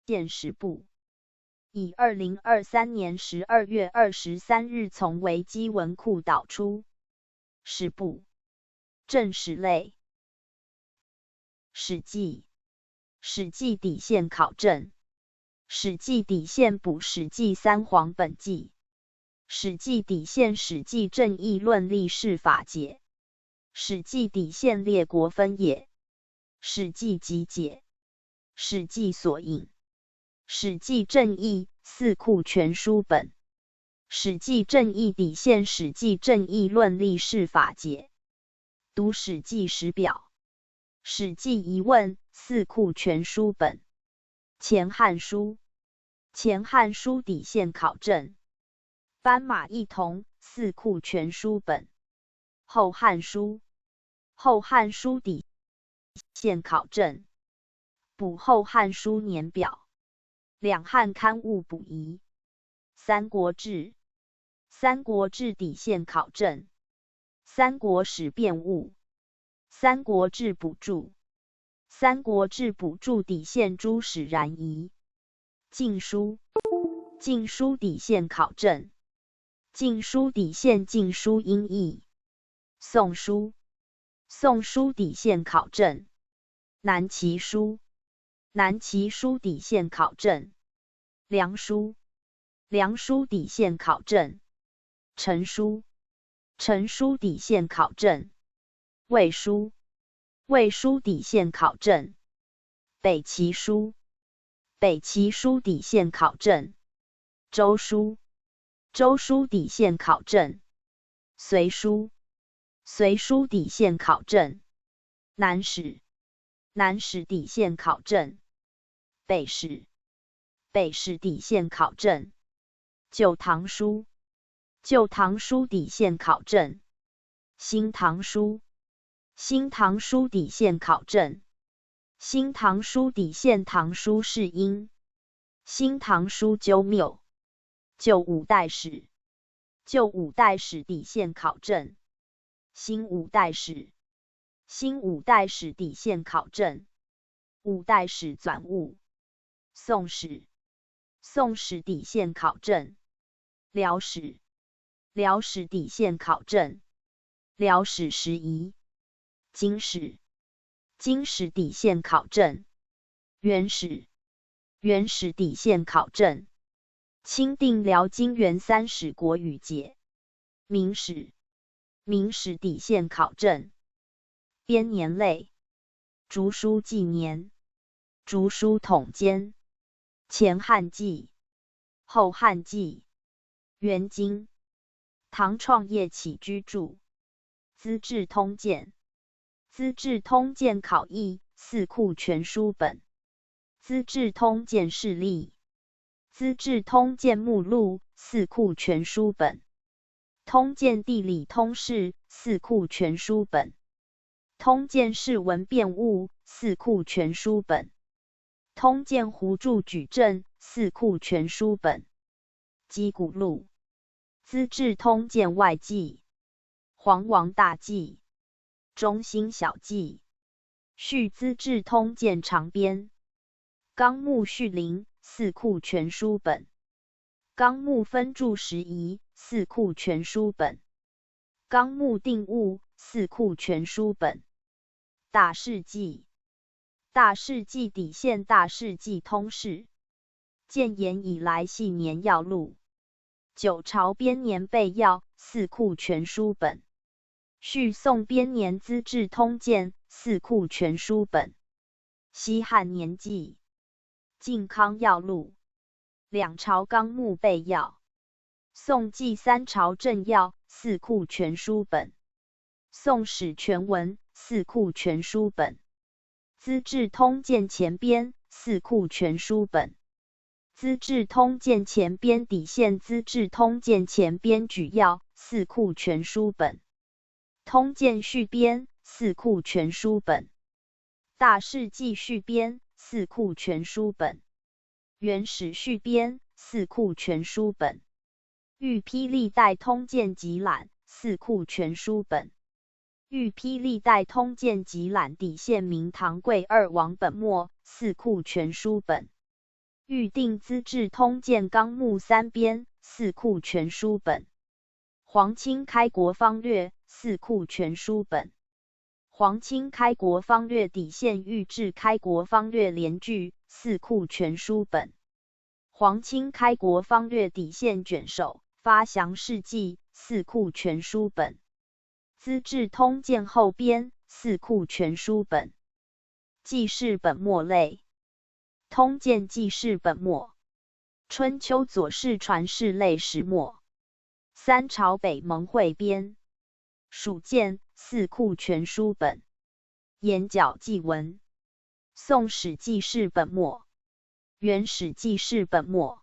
县史部，以2023年12月23日从维基文库导出。史部，正史类。史记，史记底线考证。史记底线补史记三皇本纪。史记底线史记正义论历史法解。史记底线列国分野。史记集解。史记索引。史记正义四库全书本。史记正义底线史记正义论历史法解。读史记史表。史记疑问四库全书本。前汉书。前汉书底线考证。斑马一同四库全书本。后汉书。后汉书底线考证。补后汉书年表。两汉刊物补遗。三国志。三国志底线考证。三国史变物。三国志补注。三国志补注底线诸史然遗。晋书。晋书底线考证。晋书底线晋书音译。宋书。宋书底线考证。南齐书。南齐书底线考证。梁书。梁书底线考证。陈书。陈书底线考证。魏书。魏书底线考证。北齐书。北齐书底线考证。周书。周书底线考证。隋书。隋书底线考证。南史。南史底线考证。北史。北史底线考证。旧唐书。旧唐书底线考证。新唐书。新唐书底线考证。新唐书底线唐书释音。新唐书纠谬。旧五代史。旧五代史底线考证。新五代史。新五代史底线考证。五代史纂物。宋史。宋史底线考证。辽史。辽史底线考证。辽史时遗。金史。金史底线考证。元史。元史底线考证。钦定辽金元三史国语解。明史。明史底线考证。编年类。竹书纪年。竹书统监。前汉纪。后汉纪。元经。唐创业起居注。资治通鉴。资治通鉴考异四库全书本。资治通鉴事例。资治通鉴目录四库全书本。通鉴地理通释四库全书本。通鉴释文变物四库全书本。通鉴胡注举证四库全书本。击鼓录。资治通鉴外记。黄王大记。中兴小记。续资治通鉴长编。纲目续灵四库全书本。纲目分注拾遗四库全书本。纲目定物四库全书本。大事记。大事记底线大事记通释。建炎以来系年要录。九朝编年备要四库全书本。续宋编年资治通鉴四库全书本。西汉年记。靖康要录。两朝纲目备要。宋纪三朝政要四库全书本。宋史全文四库全书本。资治通鉴前编四库全书本。资治通鉴前编底线资治通鉴前编举要四库全书本。通鉴续编四库全书本。大事记续编四库全书本。元史续编四库全书本。御批历代通鉴集览四库全书本。御批历代通鉴集览底线明唐贵二王本末四库全书本。预定资治通鉴纲目3编，四库全书本。皇钦开国方略，四库全书本。皇钦开国方略底线御制开国方略联句，四库全书本。皇钦开国方略底线卷首，发详事记，四库全书本。资治通鉴后编，四库全书本。记事本末类。通鉴记事本末。春秋左氏传世类始末。三朝北盟汇编。蜀鉴，四库全书本。延角记文。宋史记事本末。元史记事本末。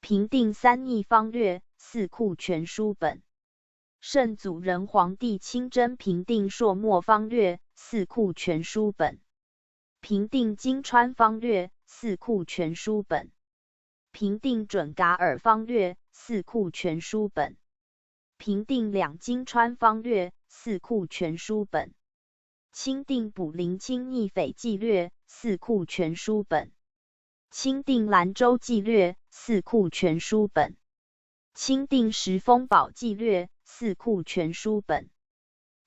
平定三逆方略，四库全书本。圣祖仁皇帝亲征平定朔漠方略，四库全书本。平定金川方略，四库全书本。平定准噶尔方略，四库全书本。平定两金川方略，四库全书本。钦定卜陵清逆匪纪略，四库全书本。钦定兰州纪略，四库全书本。钦定石峰堡纪略，四库全书本。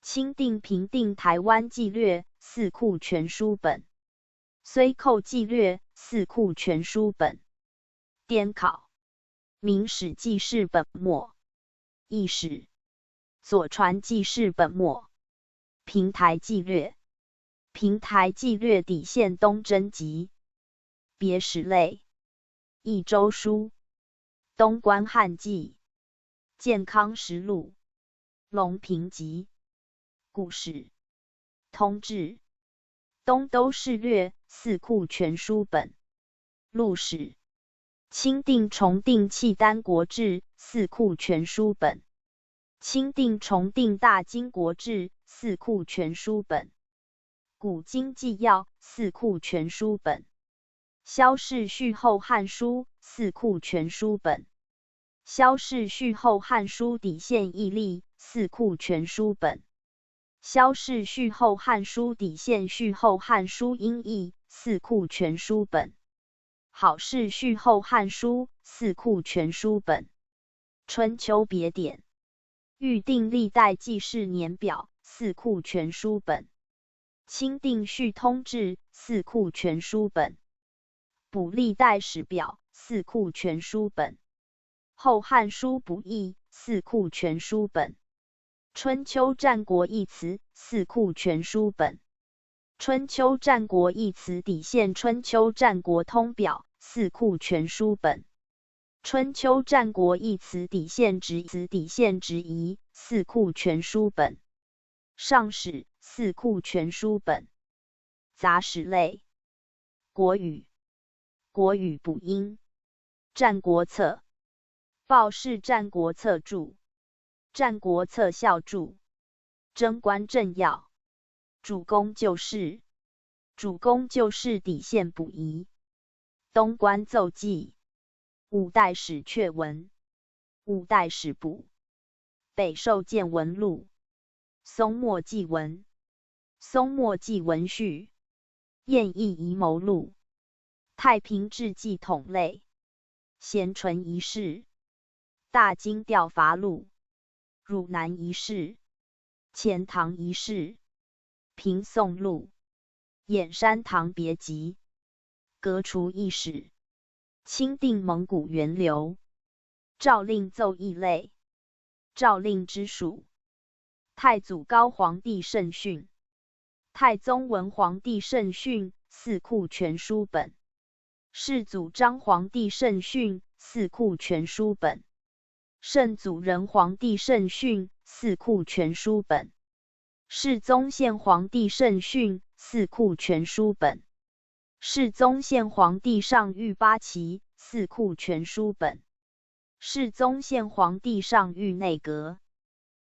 钦定平定台湾纪略，四库全书本。睢寇纪略，四库全书本。颠考。明史记事本末。易史。左传记事本末。平台纪略。平台纪略底线东征集。别史类。益州书。东关汉记。健康实录。隆平集。故事。通志。东都事略，四库全书本。录史。钦定重定契丹国志，四库全书本。钦定重定大金国志，四库全书本。古今纪要，四库全书本。萧氏续后汉书，四库全书本。萧氏续后汉书底线义例，四库全书本。萧氏续后汉书底线续后汉书音译，四库全书本。好氏续后汉书，四库全书本。春秋别典。预定历代记事年表，四库全书本。钦定续通志，四库全书本。补历代史表，四库全书本。后汉书补译，四库全书本。春秋战国义词，四库全书本。春秋战国义词底线春秋战国通表，四库全书本。春秋战国义词底线直词底线直译，四库全书本。上史，四库全书本。杂史类。国语。国语补音。战国策。报氏战国策注。战国策校注。贞观政要。主公就事。主公就事底线补遗。东关奏记。五代史阙文。五代史补。北寿见闻录。松墨记文。松墨记文序。晏异遗谋录。太平志记统类。咸淳遗事。大经调伐录。汝南遗事。钱塘遗事。平宋录。偃山堂别集。革除异史。钦定蒙古源流。诏令奏议类。诏令之属。太祖高皇帝圣训。太宗文皇帝圣训，四库全书本。世祖章皇帝圣训，四库全书本。圣祖仁皇帝圣训，四库全书本。世宗宪皇帝圣训，四库全书本。世宗宪皇帝上谕八旗，四库全书本。世宗宪皇帝上谕内阁。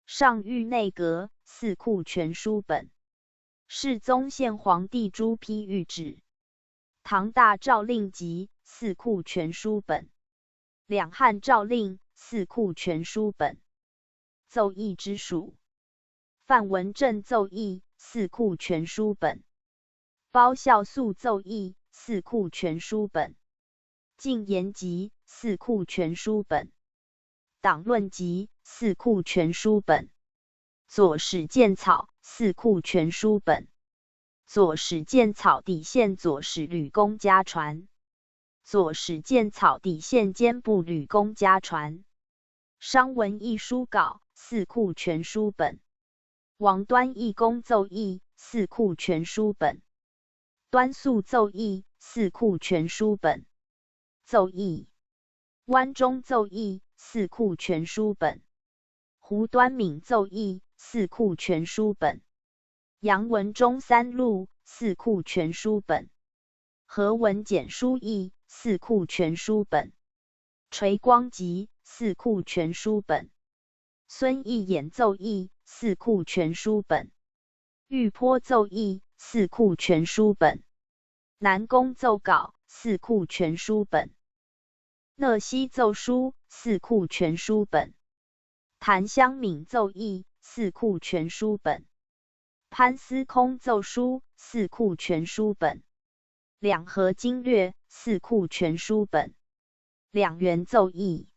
上谕内阁，四库全书本。世宗宪皇帝朱批谕旨。唐大诏令集，四库全书本。两汉诏令，四库全书本。奏议之属。范文正奏议，四库全书本。包孝肃奏议，四库全书本。晋言集四库全书本。党论集四库全书本。左史见草四库全书本。左史见草底线左史吕公家传。左史见草底线兼部吕公家传。商文义书稿四库全书本。王端义公奏议四库全书本。端肃奏议四库全书本。奏议。湾中奏议四库全书本。胡端敏奏议四库全书本。杨文忠三录四库全书本。何文简书议四库全书本。垂光集四库全书本。孙义演奏议四库全书本。玉坡奏议四库全书本。南宫奏稿四库全书本。讷西奏书四库全书本。谭湘敏奏议四库全书本。潘司空奏书四库全书本。两河经略四库全书本。两元奏议。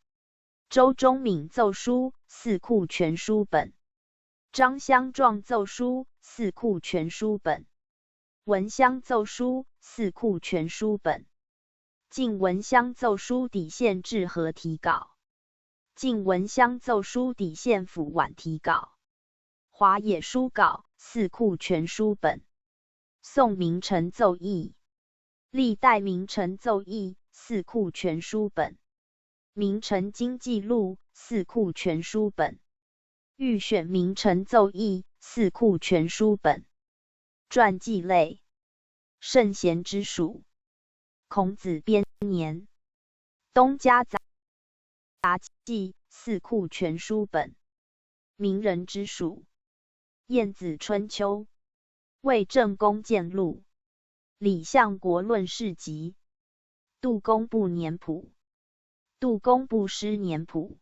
周忠敏奏书四库全书本。张相状奏书四库全书本。文襄奏书四库全书本。晋文襄奏书底线治和题稿。晋文襄奏书底线府宛题稿。华野书稿四库全书本。宋明臣奏议。历代名臣奏议四库全书本。名臣经记录四库全书本。预选名臣奏议四库全书本。传记类。圣贤之属。孔子编年。东家杂记四库全书本。名人之属。晏子春秋。魏正公见录。李相国论事集。杜工部年谱。杜工部诗年谱。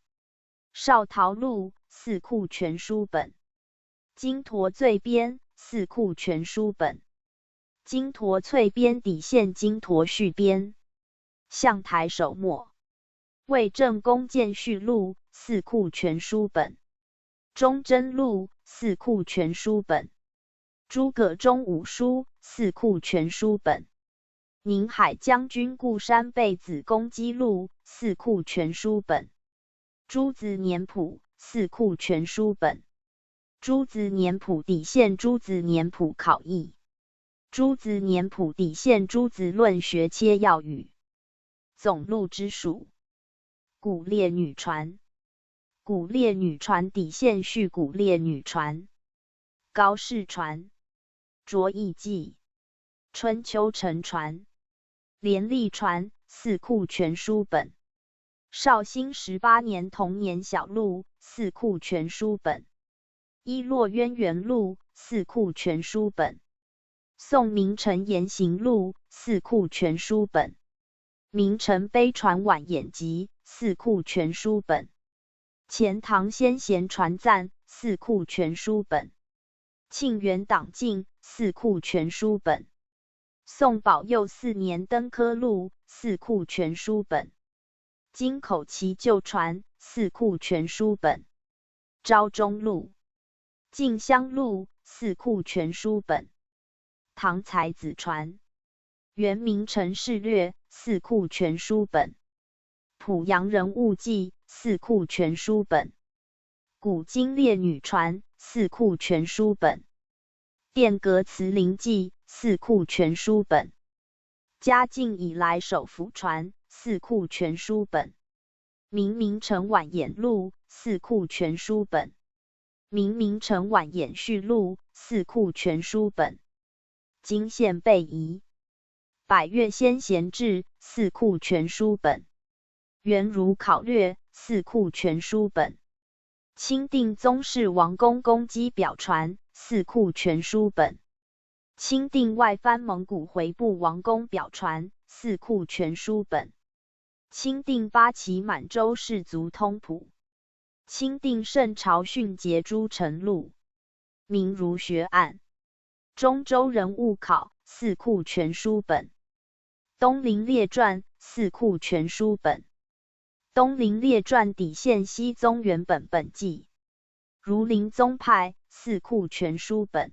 少陶录四库全书本。金陀最编四库全书本。金陀粹编底线金陀续编。相台首墨。魏正公见序录四库全书本。忠贞录四库全书本。诸葛忠武书四库全书本。宁海将军固山贝子公基录四库全书本。诸子年谱四库全书本。诸子年谱底线诸子年谱考异。诸子年谱底线诸子论学切要语。总录之属。古列女传。古列女传底线续古列女传。高士传。卓义记。春秋陈传。廉历传四库全书本。绍兴18年同年小录四库全书本。伊洛渊源录四库全书本。宋明臣言行录四库全书本。明臣碑传晚演集四库全书本。钱塘先贤传赞四库全书本。庆元党进四库全书本。宋宝佑4年登科录四库全书本。京口齐旧传四库全书本。昭中录。晋襄录四库全书本。唐才子传。元明臣事略四库全书本。濮阳人物记四库全书本。古今列女传四库全书本。殿阁慈陵记四库全书本。嘉靖以来首幅传四库全书本。明臣晚演录四库全书本。明臣晚演序录四库全书本。金宪备仪。百越先贤志四库全书本。元儒考略四库全书本。钦定宗室王公公基表传四库全书本。钦定外藩蒙古回部王公表传四库全书本。钦定八旗满洲氏族通谱。钦定圣朝训节诸臣录。明儒学案。中州人物考四库全书本。东林列传四库全书本。东林列传底线西宗原本本纪。如林宗派四库全书本。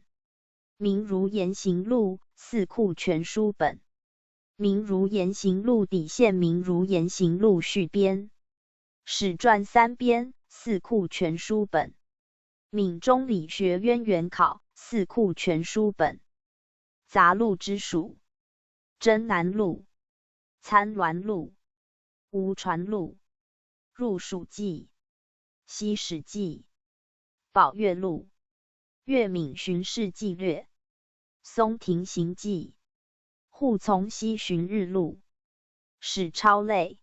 明如言行录四库全书本。明如言行录底线明如言行录续编。史传三编四库全书本。闽中理学渊源考四库全书本。杂录之属。真南录。参鸾录。吴传录。入蜀记。西史记。宝月录。粤闽巡视记略。松亭行记。扈从西巡日录。史钞类。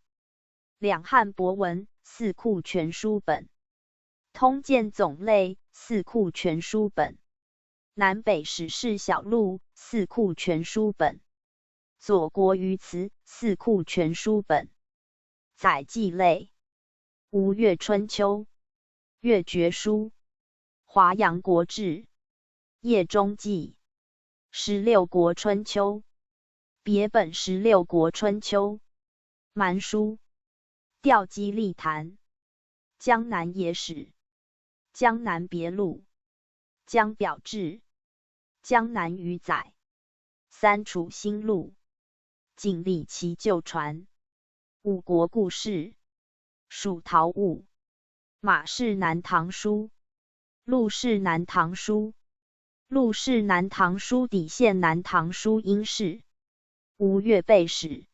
两汉博文四库全书本。通鉴总类四库全书本。南北史事小录四库全书本。左国语词四库全书本。载记类。吴越春秋。越绝书。华阳国志。叶中记。16国春秋。别本16国春秋。蛮书。调机历谈。江南野史。江南别录。江表志。江南余载。三楚新录。锦历奇旧传。五国故事。蜀陶物。马氏南唐书。陆氏南唐书。陆氏南唐书底线南唐书因氏。吴越备史。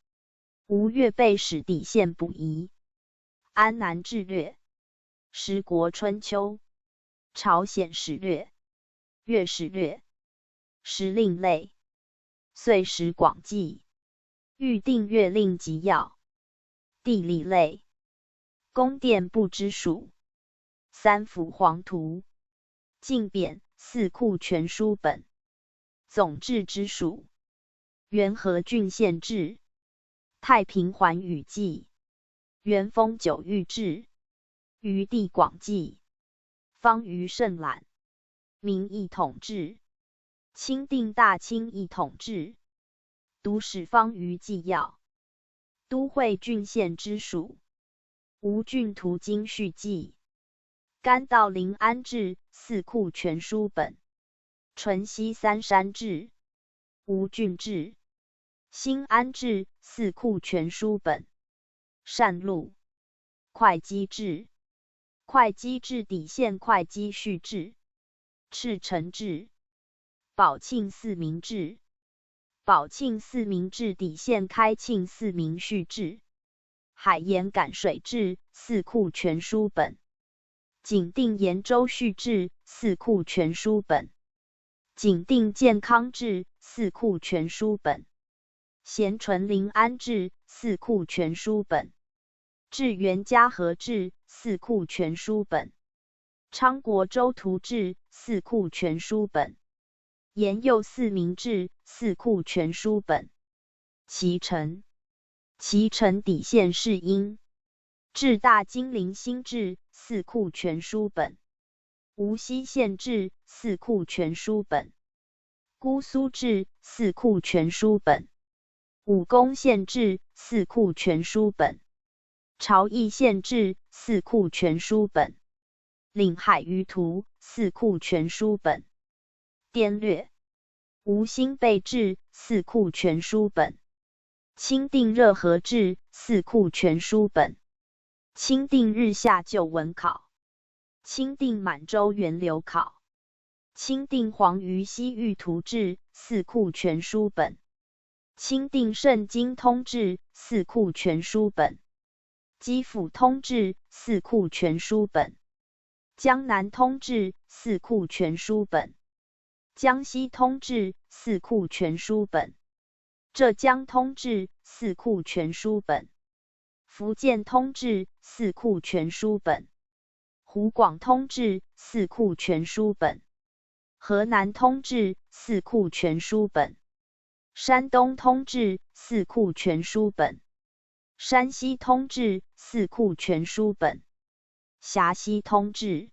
吴越备史底线不疑。安南志略。十国春秋。朝鲜史略。越史略。时令类。岁时广记。预定月令纪要。地理类。宫殿部之属。三辅黄图。晋典四库全书本。总志之属。元和郡县志。太平寰宇记。元丰九御志。余地广记。方舆胜览。明义统志。钦定大清义统志。读史方舆纪要。都会郡县之属。吴郡途经续记。甘道临安志四库全书本。淳熙三山志。吴郡志。新安志四库全书本。善录。会稽志。会稽志底线会稽序志。赤城志。宝庆四明志。宝庆四明志底线开庆四明序志。海盐赶水志四库全书本。景定延州序志四库全书本。景定健康志四库全书本。咸淳临安志四库全书本。至元嘉和志四库全书本。昌国州图志四库全书本。延佑四明志四库全书本。齐城。齐城底线是因。至大金陵新志四库全书本。无锡县志四库全书本。姑苏志四库全书本。武功县志四库全书本。朝邑县志四库全书本。领海舆图四库全书本。滇略。吴兴备志四库全书本。钦定热河志四库全书本。钦定日下旧文考。钦定满洲源流考。钦定黄鱼西域图志四库全书本。钦定圣经通志四库全书本。基辅通志四库全书本。江南通志四库全书本。江西通志四库全书本。浙江通志四库全书本。福建通志四库全书本。湖广通志四库全书本。河南通志四库全书本。山东通志四库全书本。山西通志四库全书本。陕西通志。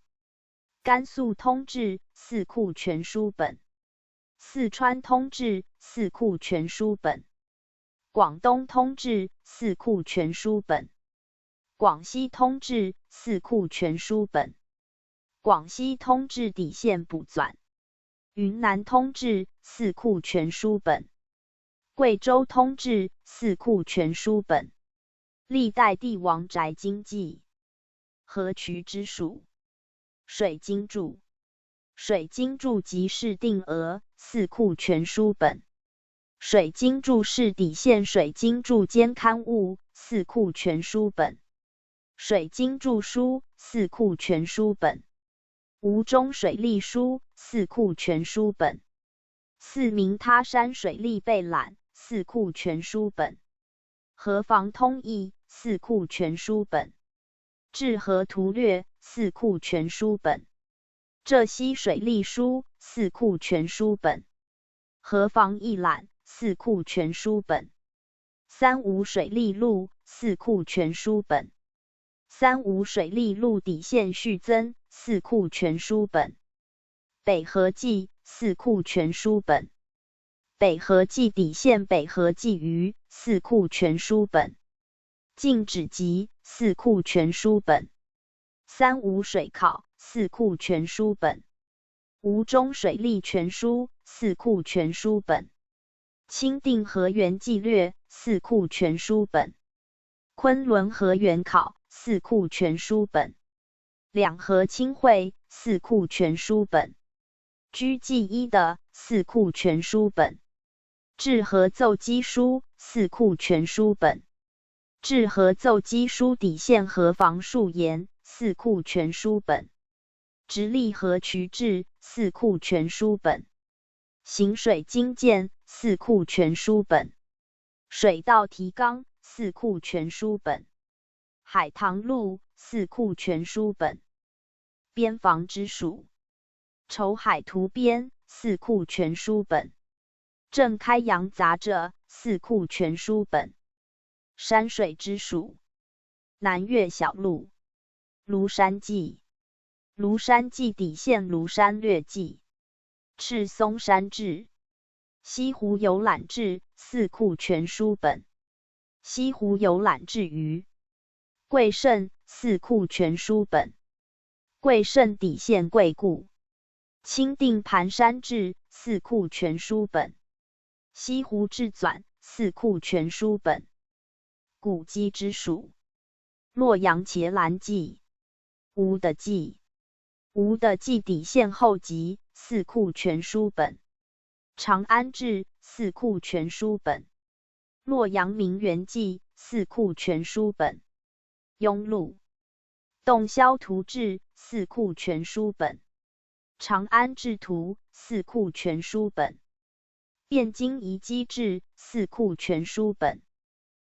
甘肃通志四库全书本。四川通志四库全书本。广东通志四库全书本，广西通志四库全书本，广西通志底线补纂，云南通志四库全书本，贵州通志四库全书本，历代帝王宅经记，河渠之属，水经注，水经注及市定额四库全书本，水经注是底线水经注兼刊物四库全书本，水经注书四库全书本，吴中水利书四库全书本，四明他山水利备览四库全书本，河防通义四库全书本，治河图略四库全书本，浙西水利书四库全书本，河防一览四库全书本，三吴水利录四库全书本，三吴水利录底线续增四库全书本，北河记四库全书本，北河记底线北河记余四库全书本，禁止集四库全书本，三吴水考四库全书本，吴中水利全书四库全书本，钦定河源纪略四库全书本，昆仑河源考四库全书本，两河清会四库全书本，居记一的四库全书本，治河奏稽书四库全书本，治河奏稽书底线河防戍盐四库全书本，直隶河渠志四库全书本，行水经鉴四库全书本，水道提纲四库全书本，海棠录四库全书本，边防之属，筹海图编四库全书本，正开阳杂俎四库全书本，山水之属，南岳小录，庐山记，庐山记底线庐山略记，赤松山志，西湖游览志四库全书本，西湖游览志余，贵胜四库全书本，贵胜底线贵固，钦定盘山志四库全书本，西湖志纂四库全书本，古籍之属，洛阳茄兰记，吴的记，吴的记底线后集四库全书本，长安志四库全书本，洛阳名园记四库全书本，庸录，洞箫图志四库全书本，长安志图四库全书本，汴京遗迹志四库全书本，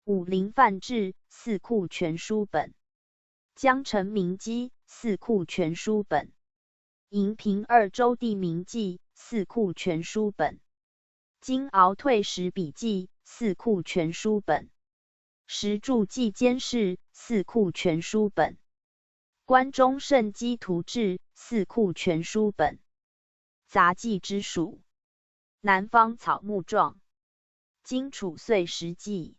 武陵范志四库全书本，江城名迹四库全书本，银平二州地名记四库全书本，金鳌退史笔记四库全书本，石柱记监事四库全书本，关中圣基图志四库全书本，杂记之属，南方草木状，荆楚岁时记，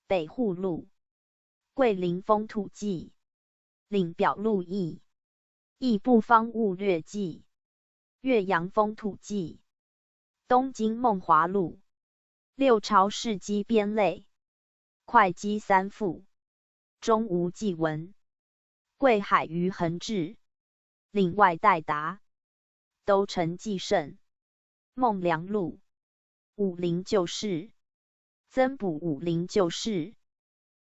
北户录，桂林风土记，岭表录议，义部方物略记，岳阳风土记，东京梦华录，六朝事迹编类，会稽三赋，中吴纪文，贵海余衡志，岭外代答，都城纪胜，孟良录，武陵旧事，增补武陵旧事，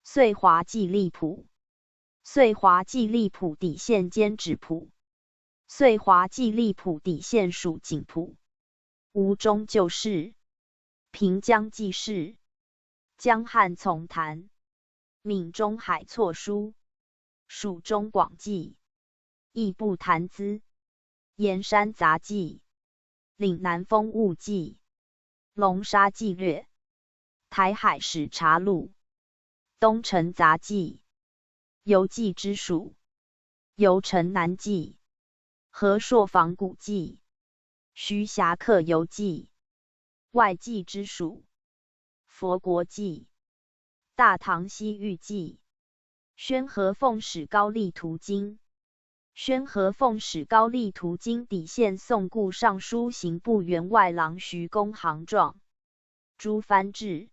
岁华记历谱，岁华记历谱底线兼指谱，岁华记历谱底线属景谱，吴中旧事，平江记事，江汉丛谈，闽中海错书，蜀中广记，义部谈资，盐山杂记，岭南风物记，龙沙记略，台海史查录，东城杂记，游记之属，游城南记，和硕仿古记，徐霞客游记，外记之属，佛国记、大唐西域记、宣和奉使高丽图经、宣和奉使高丽图经底线宋顾尚书刑部员外郎徐公行状、朱藩志、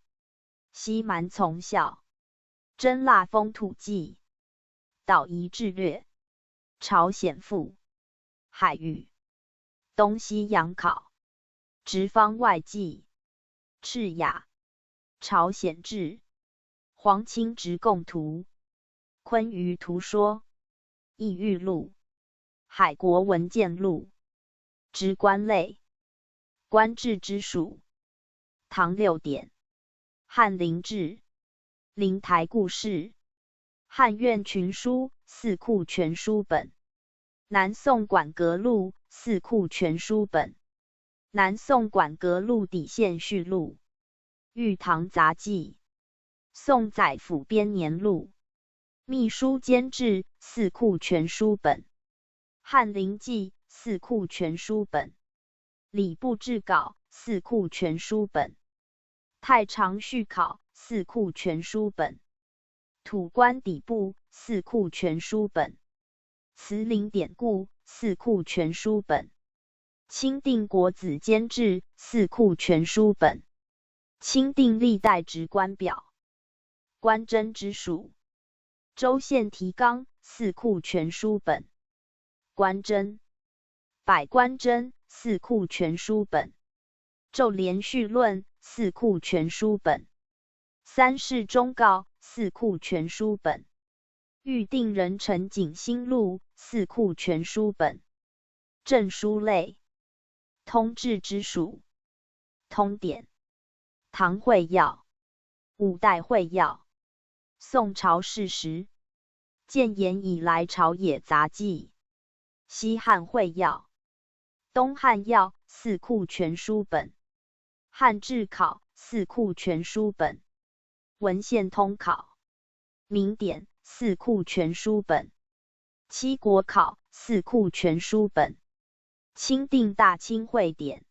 西蛮从校、真腊风土记、岛夷志略、朝鲜赋、海域、东西洋考、直方外记、赤雅、朝鲜志、黄清直贡图、昆舆图说、异域录、海国文件录、直官类、官制之属、唐六典、翰林志、灵台故事、汉苑群书、四库全书本、南宋馆阁录、四库全书本、南宋馆阁录底线序录、玉堂杂记、宋宰府编年录、秘书监制、四库全书本、翰林记、四库全书本、礼部志稿、四库全书本、太常序考、四库全书本、土官底部、四库全书本、慈陵典故、四库全书本、钦定国子监制、四库全书本、钦定历代职官表、官箴之属、州县提纲、四库全书本、官箴、百官箴、四库全书本、奏连续论、四库全书本、三世忠告、四库全书本、预定人陈景兴录、四库全书本、证书类、通志之属、通典、唐会要、五代会要、宋朝事实、建炎以来朝野杂记、西汉会要、东汉要、四库全书本、汉志考、四库全书本、文献通考、名典、四库全书本、七国考、四库全书本、钦定大清会典、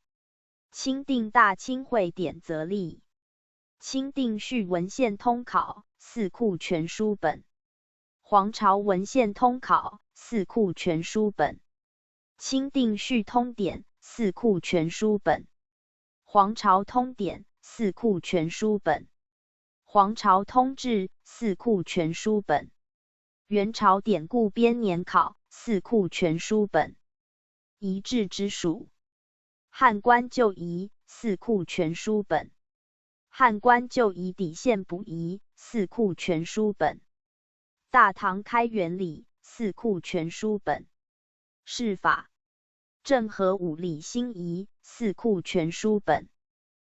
钦定大清会典则例、钦定序文献通考、四库全书本、黄朝文献通考、四库全书本、钦定序通典、四库全书本、黄朝通典、四库全书本、黄朝通志、四库全书本、元朝典故编年考、四库全书本、遗志之属、汉官旧遗、四库全书本、汉官旧遗底线补遗、四库全书本、大唐开元礼、四库全书本、释法、政和五礼新遗、四库全书本、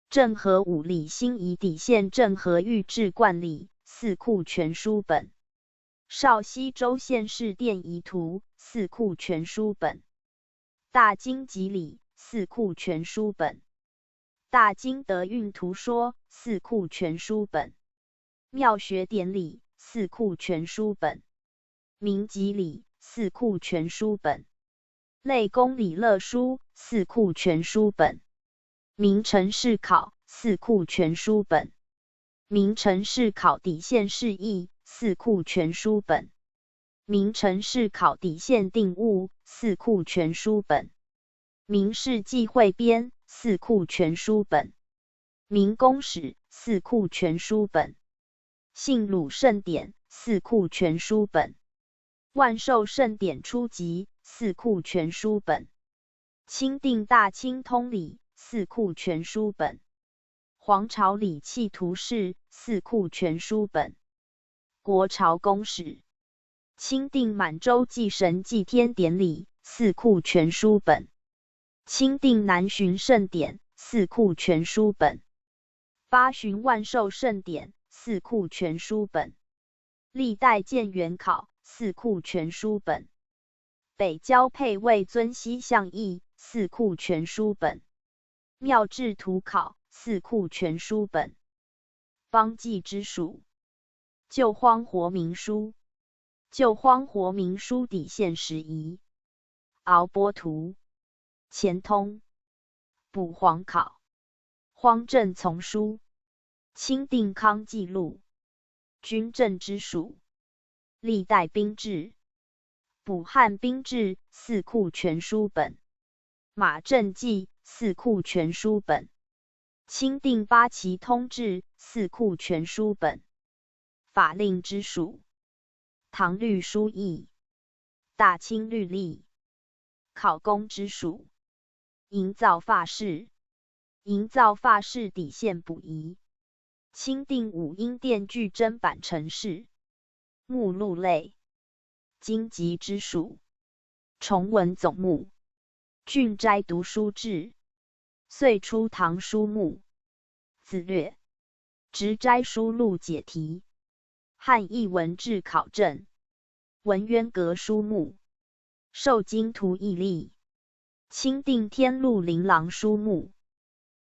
政和五礼新遗底线政和御制惯例、四库全书本、绍西州县市电仪图、四库全书本、大经集礼、四库全书本、大经德运图说、四库全书本、妙学典礼、四库全书本、明集礼、四库全书本、类公理乐书、四库全书本、明陈试考、四库全书本、明陈试考底线释义、四库全书本、明陈试考底线定物、四库全书本、明事记汇编、四库全书本、明公史、四库全书本、信鲁圣典、四库全书本、万寿圣典初集、四库全书本、钦定大清通礼、四库全书本、黄朝礼器图示、四库全书本、国朝公史、钦定满洲祭神祭天典礼、四库全书本、钦定南巡圣典、四库全书本、八旬万寿圣典、四库全书本、历代建元考、四库全书本、北交配位尊西向义、四库全书本、妙制图考、四库全书本、邦记之属、旧荒活明书、旧荒活明书底线拾遗、敖波图、钱通、补黄考、荒正丛书、钦定康记录，军政之属，历代兵制，补汉兵制四库全书本，马政记四库全书本，钦定八旗通制四库全书本，法令之属，唐律书议，大清律例，考功之属，营造发式，营造发式底线补遗，钦定武英殿具砧板陈氏，目录类，经籍之属，崇文总目，郡斋读书制，岁出唐书目，子略，直斋书录解题，汉译文志考证，文渊阁书目，受经图义例，钦定天禄琳琅书目，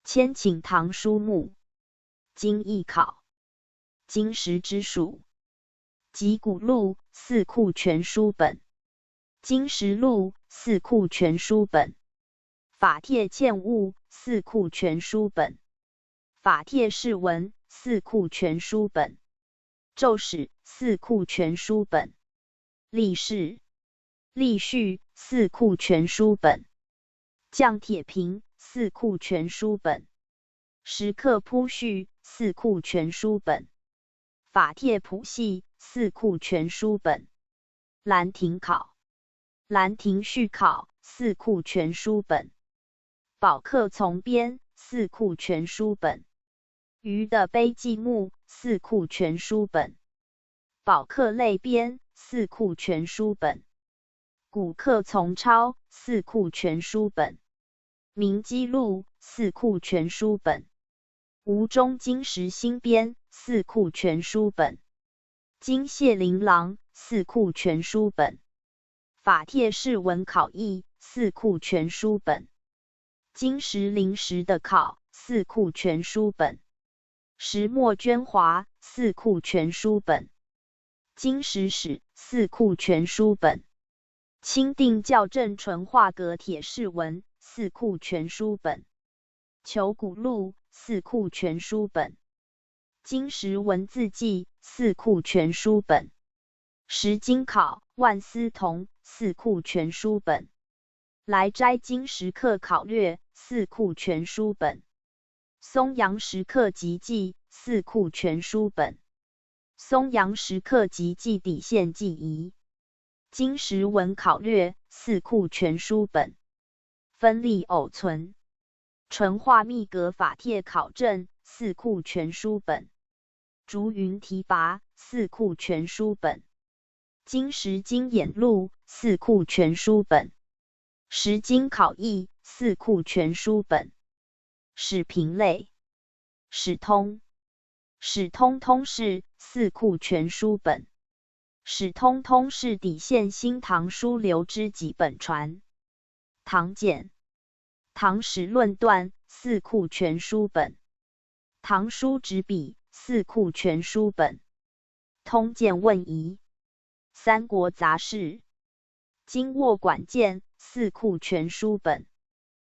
迁请唐书目，经义考，经史之属，集古录四库全书本，经实录四库全书本，法帖欠物四库全书本，法帖释文四库全书本，奏史四库全书本，历史历序四库全书本，降帖评四库全书本，时刻铺序四库全书本，法帖谱系四库全书本，兰亭考，兰亭序考四库全书本，宝课从编四库全书本，余的碑记目四库全书本，宝课类编四库全书本，古课从抄四库全书本，明基录四库全书本，吴中经时新编四库全书本，经谢琳琅四库全书本，法帖释文考译四库全书本，经时临时的考四库全书本，石墨捐华四库全书本，经时史四库全书本，钦定校正纯化格帖释文四库全书本，求古录四库全书本，经时文字记四库全书本，时经考万思同四库全书本，来斋经时刻考略四库全书本，松阳时刻集记四库全书本，松阳时刻集记底线记遗，经时文考略四库全书本，分例偶存，纯化密格法帖考证四库全书本，竹云提拔四库全书本，经时经演录四库全书本，时经考译四库全书本，史评类，史通，史通通释四库全书本，史通通释底线新唐书流之几本传，唐简，唐史论断四库全书本，唐书执笔四库全书本，通鉴问遗，三国杂事，经握管件四库全书本，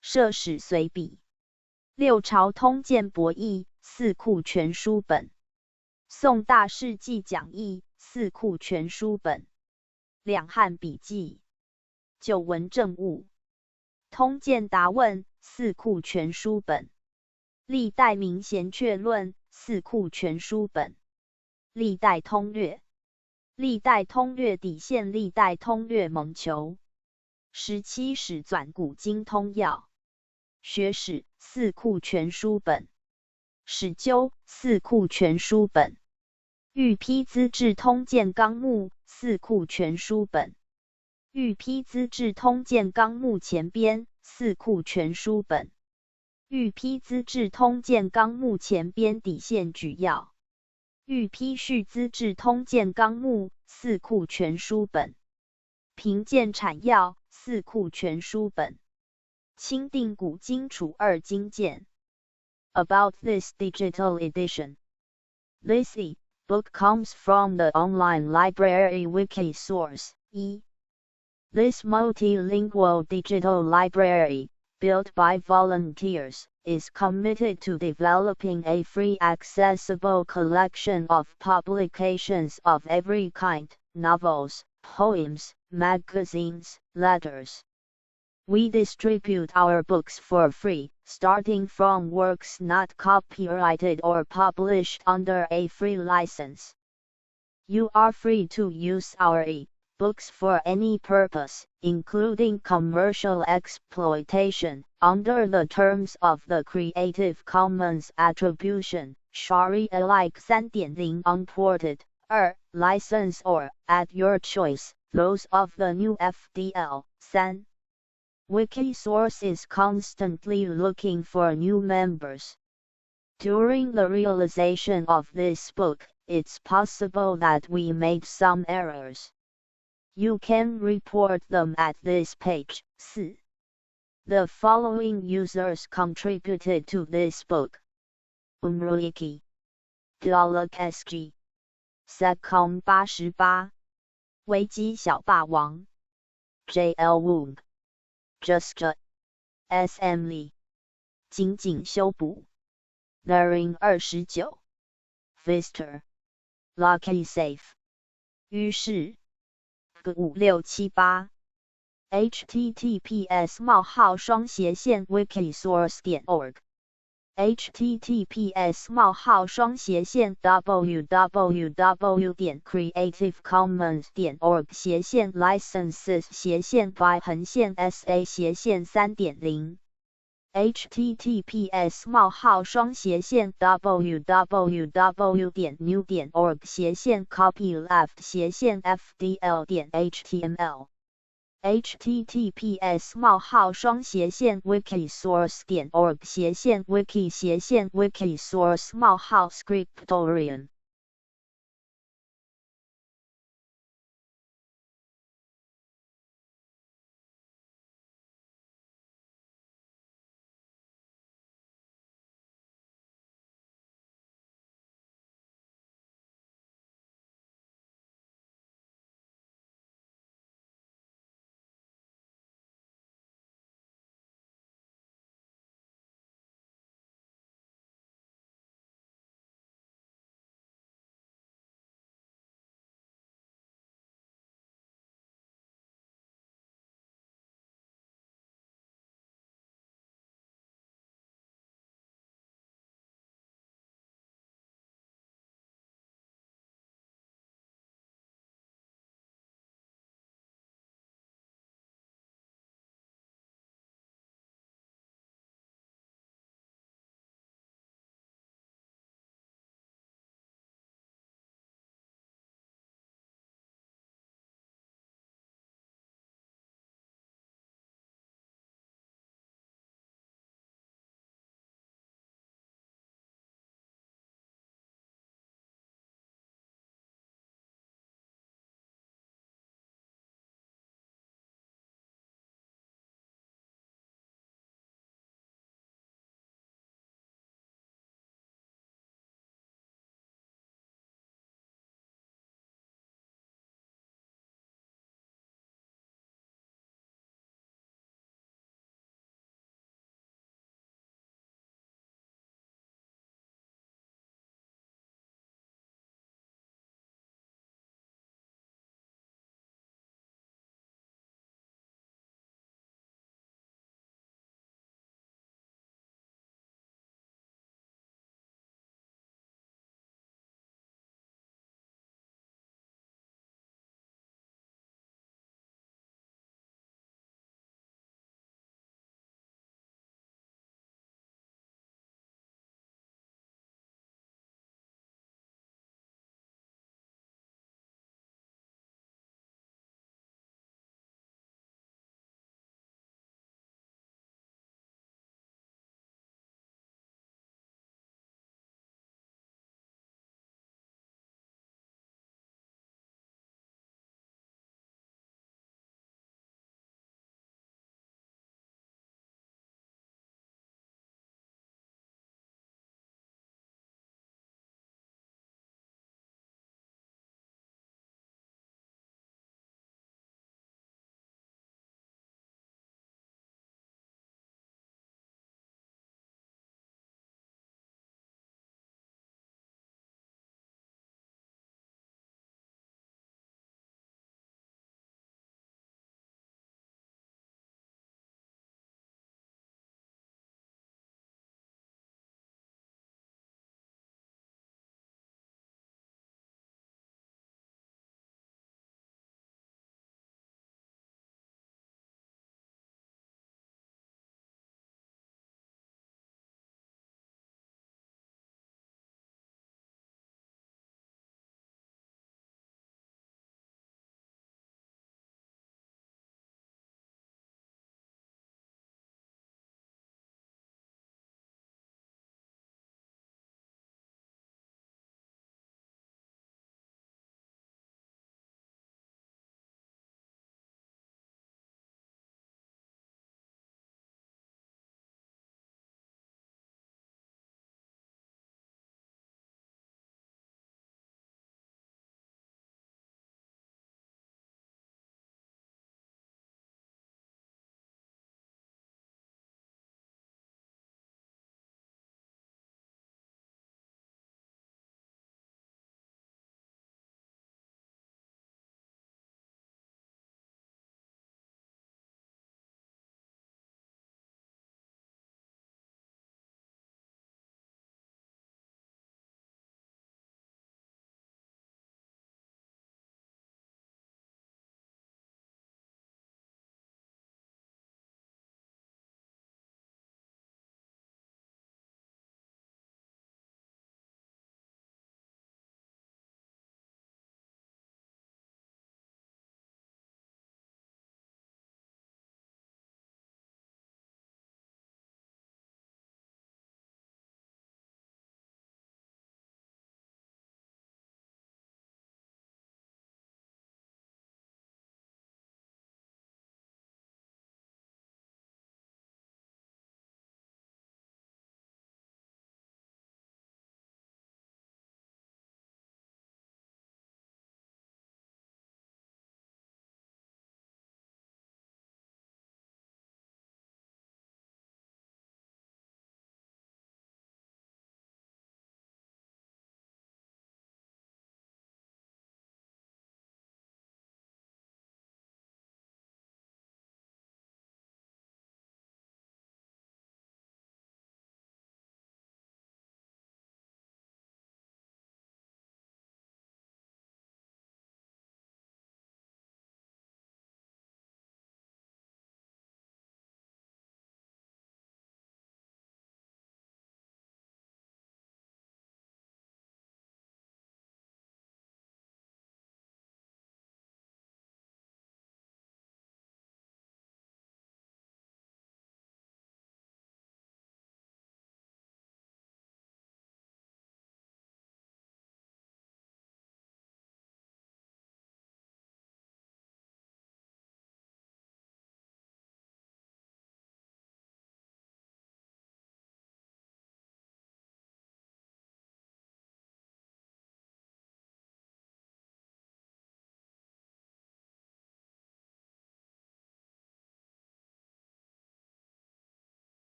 摄史随笔，六朝通鉴博弈四库全书本，宋大事记讲义四库全书本，两汉笔记，九文政务，通鉴答问四库全书本，历代明贤阙论四库全书本，历代通略，历代通略底线历代通略蒙求，17史纂古今通要，学史四库全书本，史究四库全书本，御批资治通鉴纲目四库全书本，御批资治通鉴纲目前编四库全书本，御批资治通鉴纲目前编底线举要，御批续资治通鉴纲目四库全书本，评鉴阐要四库全书本，钦定古今楚二经鉴。About this digital edition. This e-book comes from the online library wiki source. This multilingual digital library, built by volunteers, is committed to developing a free accessible collection of publications of every kind, novels, poems, magazines, letters. We distribute our books for free, starting from works not copyrighted or published under a free license. You are free to use our e-books for any purpose, including commercial exploitation, under the terms of the Creative Commons Attribution, Share-alike 3.0 Unported, license or, at your choice, those of the new FDL. 3. Wikisource is constantly looking for new members. During the realization of this book, it's possible that we made some errors. You can report them at this page. 4. The following users contributed to this book: Umruiki, Dialog-SG, Secom 88, 维基小霸王 JL Wong, Just SM Lee, 仅仅修补 Daring 29, Vister, Lucky Safe, 于是 5678 https://wikisource.org https://creativecommons.org/licenses/by-sa/3.0 https://www.new.org/copyleft/fdl.html https://wikisource.org/wiki/wikisource-scriptorium